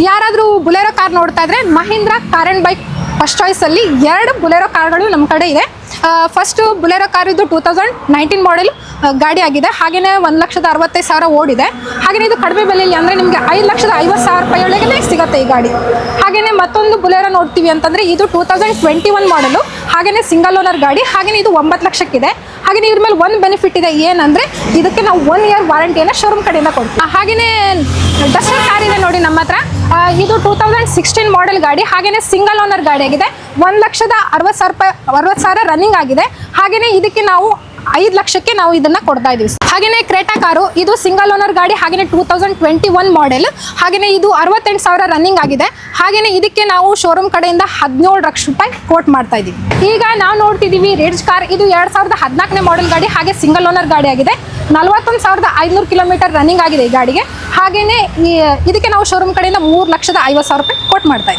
ಯಾರಾದರೂ ಬುಲೆರೋ ಕಾರ್ ನೋಡ್ತಾ ಇದ್ರೆ Mahindra car and bike first ಚಾಯ್ಸಲ್ಲಿ 2 ಬುಲೆರೋ ಕಾರ್ಗಳು ನಮ್ಮ ಕಡೆ ಇದೆ. ಫಸ್ಟು ಬುಲೆರೋ ಕಾರ್ ಇದು 2019 ಮಾಡೆಲ್ ಗಾಡಿ ಆಗಿದೆ. ಹಾಗೆಯೇ 1,65,000 ಓಡಿದೆ. ಹಾಗೆಯೇ ಇದು ಕಡಿಮೆ ಬೆಲೆಯಲ್ಲಿ ಅಂದರೆ ನಿಮಗೆ 5,50,000 ರೂಪಾಯಿ ಒಳಗೆ ಸಿಗುತ್ತೆ ಈ ಗಾಡಿ. ಹಾಗೆಯೇ ಮತ್ತೊಂದು ಬುಲೆರೋ ನೋಡ್ತೀವಿ ಅಂತಂದರೆ ಇದು 2021 ಮಾಡೆಲು. ಹಾಗೆಯೇ ಸಿಂಗಲ್ ಓನರ್ ಗಾಡಿ. ಹಾಗೆಯೇ ಇದು 9 ಲಕ್ಷಕ್ಕಿದೆ. ಹಾಗೆಯೇ ಇದ್ರ ಮೇಲೆ ಒಂದು ಬೆನಿಫಿಟ್ ಇದೆ, ಏನಂದರೆ ಇದಕ್ಕೆ ನಾವು 1 ಇಯರ್ ವಾರಂಟಿಯನ್ನು ಶೋರೂಮ್ ಕಡೆಯಿಂದ ಕೊಡ್ತೀವಿ. ಹಾಗೆಯೇ ಡಸ್ಟರ್ ಕಾರ್ ಇದೆ ನೋಡಿ ನಮ್ಮ ಹತ್ರ. ಇದು 2016 ಮಾಡೆಲ್ ಗಾಡಿ. ಹಾಗೆಯೇ ಸಿಂಗಲ್ ಓನರ್ ಗಾಡಿ ಆಗಿದೆ. 1,60,000 ರನ್ನಿಂಗ್ ಆಗಿದೆ. ಹಾಗೆಯೇ ಇದಕ್ಕೆ ನಾವು 5 ಲಕ್ಷಕ್ಕೆ ನಾವು ಇದನ್ನ ಕೊಡ್ತಾ ಇದೀವಿ. ಹಾಗೆಯೇ ಕ್ರೇಟಾ ಕಾರು ಇದು ಸಿಂಗಲ್ ಓನರ್ ಗಾಡಿ. ಹಾಗೆಯೇ 2021 ಮಾಡೆಲ್. ಹಾಗೆಯೇ ಇದು 68,000 ರನ್ನಿಂಗ್ ಆಗಿದೆ. ಹಾಗೆಯೇ ಇದಕ್ಕೆ ನಾವು ಶೋರೂಮ್ ಕಡೆಯಿಂದ 17 ಲಕ್ಷ ರೂಪಾಯಿ ಕೋಟ್ ಮಾಡ್ತಾ ಇದೀವಿ. ಈಗ ನಾವು ನೋಡ್ತಿದೀವಿ ರಿಡ್ಜ್ ಕಾರ್. ಇದು 2014 ಮಾಡೆಲ್ ಗಾಡಿ. ಹಾಗೆ ಸಿಂಗಲ್ ಓನರ್ ಗಾಡಿ ಆಗಿದೆ. 41,500 ಕಿಲೋಮೀಟರ್ ರನ್ನಿಂಗ್ ಆಗಿದೆ ಈ ಗಾಡಿಗೆ. ಹಾಗೆಯೇ ಇದಕ್ಕೆ ನಾವು ಶೋರೂಮ್ ಕಡೆಯಿಂದ 3,50,000 ರೂಪಾಯಿ ಕೋಟ್ ಮಾಡ್ತಾ ಇದ್ದೀವಿ.